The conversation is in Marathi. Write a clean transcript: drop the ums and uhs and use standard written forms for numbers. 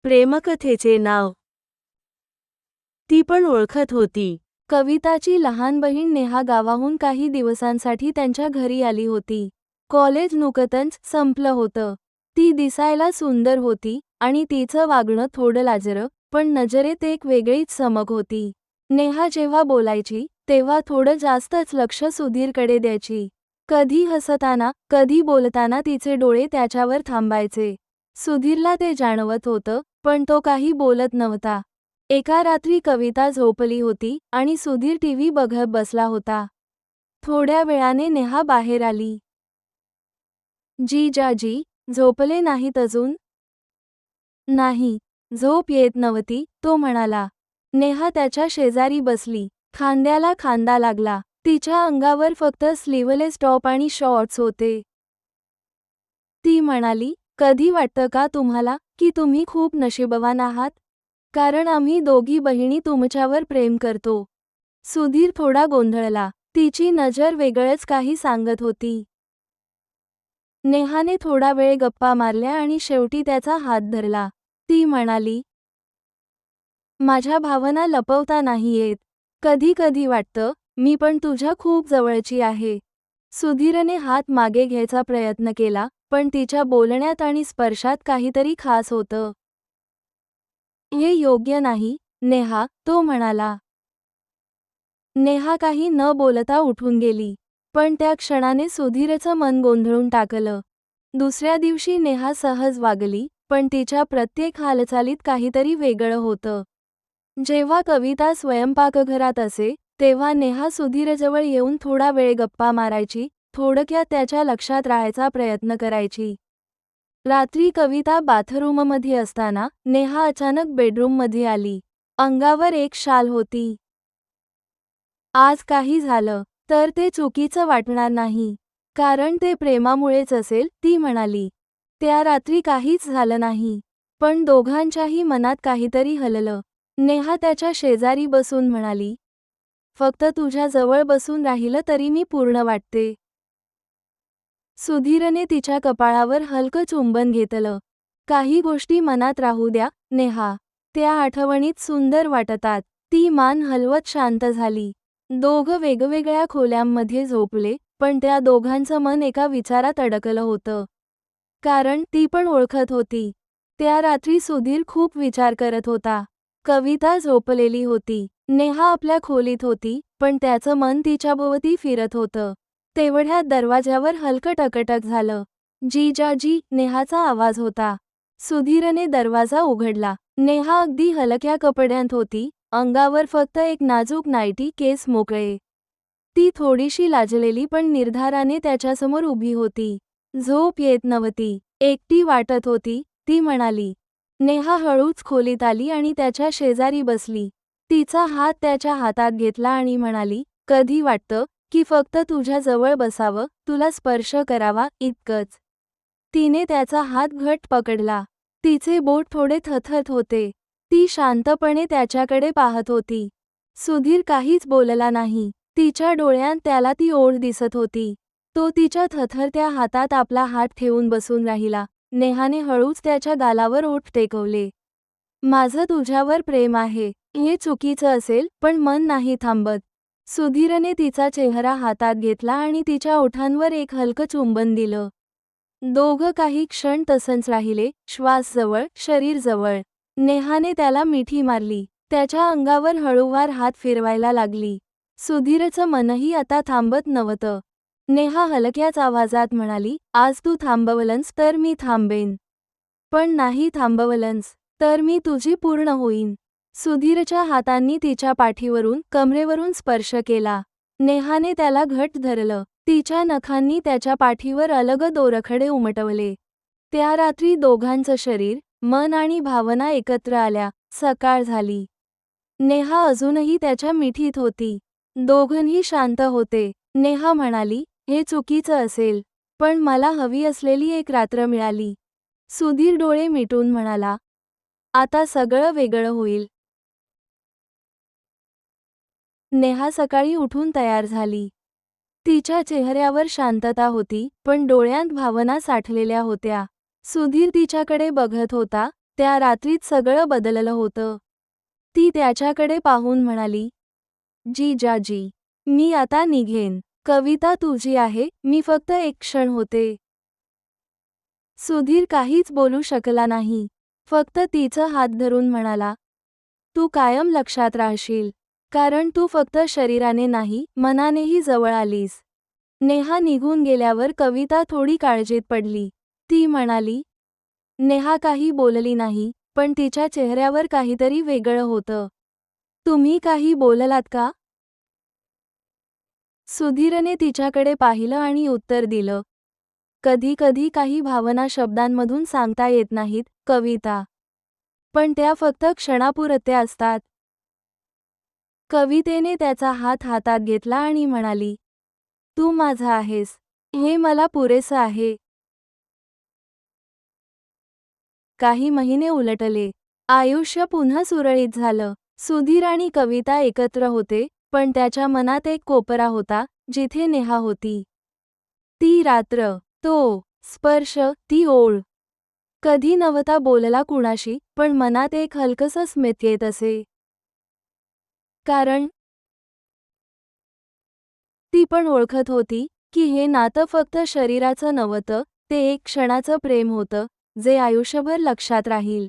प्रेमकथेचे नाव ती पण ओळखत होती. कविताची लहान बहीण नेहा गावाहून काही दिवसांसाठी त्यांच्या घरी आली होती. कॉलेज नुकतंच संपलं होतं. ती दिसायला सुंदर होती आणि तिचं वागणं थोडं लाजरं, पण नजरेत एक वेगळीच चमक होती. नेहा जेव्हा बोलायची तेव्हा थोडं जास्तच लक्ष सुधीरकडे द्यायची. कधी हसताना, कधी बोलताना तिचे डोळे त्याच्यावर थांबायचे. सुधीरला ते जाणवत होतं, पण तो काही बोलत नव्हता. एका रात्री कविता झोपली होती आणि सुधीर टीव्ही बघत बसला होता. थोड्या वेळाने नेहा बाहेर आली. जीजाजी, झोपले नाहीत अजून? नाही, झोप येत नव्हती, तो म्हणाला. नेहा त्याच्या शेजारी बसली. खांद्याला खांदा लागला. तिच्या अंगावर फक्त स्लीवलेस टॉप आणि शॉर्ट्स होते. ती म्हणाली, कधी वाटतं का तुम्हाला, की तुम्ही खूप नशीबवान आहात? कारण आम्ही दोघी बहिणी तुमच्यावर प्रेम करतो. सुधीर थोडा गोंधळला. तिची नजर वेगळंच काही सांगत होती. नेहाने थोडा वेळ गप्पा मारल्या आणि शेवटी त्याचा हात धरला. ती म्हणाली, माझ्या भावना लपवता नाही येत. कधी कधी वाटतं, मी पण तुझ्या खूप जवळची आहे. सुधीरने हात मागे घ्यायचा प्रयत्न केला, पण तिच्या बोलण्यात आणि स्पर्शात काहीतरी खास होतं. हे योग्य नाही, नेहा, तो म्हणाला. नेहा काही न बोलता उठून गेली. पण त्या क्षणाने सुधीरचं मन गोंधळून टाकलं. दुसऱ्या दिवशी नेहा सहज वागली, पण तिच्या प्रत्येक हालचालीत काहीतरी वेगळं होतं. जेव्हा कविता स्वयंपाकघरात असे, तेव्हा नेहा सुधीरजवळ येऊन थोडा वेळ गप्पा मारायची, थोडक्यात त्याच्या लक्षात राहायचा प्रयत्न करायची. रात्री कविता बाथरूममध्ये असताना नेहा अचानक बेडरूममध्ये आली. अंगावर एक शाल होती. आज काही झालं तर ते चुकीचं वाटणार नाही, कारण ते प्रेमामुळेच असेल, ती म्हणाली. त्या रात्री काहीच झालं नाही, पण दोघांच्याही मनात काहीतरी हललं. नेहा त्याच्या शेजारी बसून म्हणाली, फक्त तुझ्या जवळ बसून राहिलं तरी मी पूर्ण वाटते. सुधीरने तिच्या कपाळावर हलकं चुंबन घेतलं. काही गोष्टी मनात राहू द्या, नेहा. त्या आठवणीत सुंदर वाटतात. ती मान हलवत शांत झाली. दोघं वेगवेगळ्या खोल्यांमध्ये झोपले, पण त्या दोघांचं मन एका विचारात अडकलं होतं. कारण ती पण ओळखत होती. त्या रात्री सुधीर खूप विचार करत होता. कविता झोपलेली होती. नेहा आपल्या खोलीत होती, पण त्याचं मन तिच्याभोवती फिरत होतं. तेवढ्यात दरवाज्यावर हलकं टकटक झालं. जीजाजी, नेहाचा आवाज होता. सुधीरने दरवाजा उघडला. नेहा अगदी हलक्या कपड्यांत होती, अंगावर फक्त एक नाजूक नाईटी, केस मोकळे. ती थोडीशी लाजलेली पण निर्धाराने त्याच्यासमोर उभी होती. झोप येत नव्हती, एकटी वाटत होती, ती म्हणाली. नेहा हळूच खोलीत आली आणि त्याच्या शेजारी बसली. तिचा हात त्याच्या हातात घेतला आणि म्हणाली, कधी वाटतं, की फक्त तुझ्या जवळ बसावं, तुला स्पर्श करावा, इतकंच. तिने त्याचा हात घट्ट पकडला. तिचे बोट थोडे थरथरत होते. ती शांतपणे त्याच्याकडे पाहत होती. सुधीर काहीच बोलला नाही. तिच्या डोळ्यांत त्याला ती ओढ दिसत होती. तो तिच्या थरथरत्या हातात आपला हात ठेवून बसून राहिला. नेहाने हळूच त्याच्या गालावर ओठ टेकवले. माझं तुझ्यावर प्रेम आहे. हे चुकीचं असेल, पण मन नाही थांबत. सुधीरने तिचा चेहरा हातात घेतला आणि तिच्या ओठांवर एक हलकं चुंबन दिलं. दोघं काही क्षण तसंच राहिले, श्वास जवळ, शरीर जवळ. नेहाने त्याला मिठी मारली. त्याच्या अंगावर हळूवार हात फिरवायला लागली. सुधीरचं मनही आता थांबत नव्हतं. नेहा हलक्याच आवाजात म्हणाली, आज तू थांबवलंस तर मी थांबेन. पण नाही थांबवलंस तर मी तुझी पूर्ण होईन. सुधीरच्या हातांनी तिच्या पाठीवरून, कमरेवरून स्पर्श केला. नेहाने त्याला घट्ट धरलं. तिच्या नखांनी त्याच्या पाठीवर अलग दोरखडे उमटवले. त्या रात्री दोघांचं शरीर, मन आणि भावना एकत्र आल्या. सकाळ झाली. नेहा अजूनही त्याच्या मिठीत होती. दोघंही शांत होते. नेहा म्हणाली, हे चुकीचं असेल, पण मला हवी असलेली एक रात्र मिळाली. सुधीर डोळे मिटून म्हणाला, आता सगळं वेगळं होईल. नेहा सकाळी उठून तयार झाली. तिच्या चेहऱ्यावर शांतता होती, पण डोळ्यांत भावना साठलेल्या होत्या. सुधीर तिच्याकडे बघत होता. त्या रात्रीत सगळं बदललं होतं. ती त्याच्याकडे पाहून म्हणाली, जीजाजी, मी आता निघेन. कविता तुझी आहे, मी फक्त एक क्षण होते. सुधीर काहीच बोलू शकला नाही. फक्त तिचं हात धरून म्हणाला, तू कायम लक्षात राहशील. कारण तू फक्त शरीराने नाही, मनानेही जवळ आलीस. नेहा निघून गेल्यावर कविता थोडी काळजीत पडली. ती म्हणाली, नेहा काही बोलली नाही, पण तिच्या चेहऱ्यावर काहीतरी वेगळं होतं. तुम्ही काही बोललात का? सुधीरने तिच्याकडे पाहिलं आणि उत्तर दिलं, कधी कधी काही भावना शब्दांमधून सांगता येत नाहीत, कविता. पण त्या फक्त क्षणापुरत्या असतात. कवितेने त्याचा हात हातात घेतला आणि म्हणाली, तू माझा आहेस. हे मला पुरेसं आहे. काही महिने उलटले. आयुष्य पुन्हा सुरळीत झालं. सुधीर आणि कविता एकत्र होते, पण त्याच्या मनात एक कोपरा होता, जिथे नेहा होती. ती रात्र, तो स्पर्श, ती ओळ. कधी नव्हता बोलला कुणाशी, पण मनात एक हलकसं स्मित येत असे. कारण ती पण ओळखत होती, की हे नातं फक्त शरीराचं नव्हतं, ते एक क्षणाचं प्रेम होतं, जे आयुष्यभर लक्षात राहील.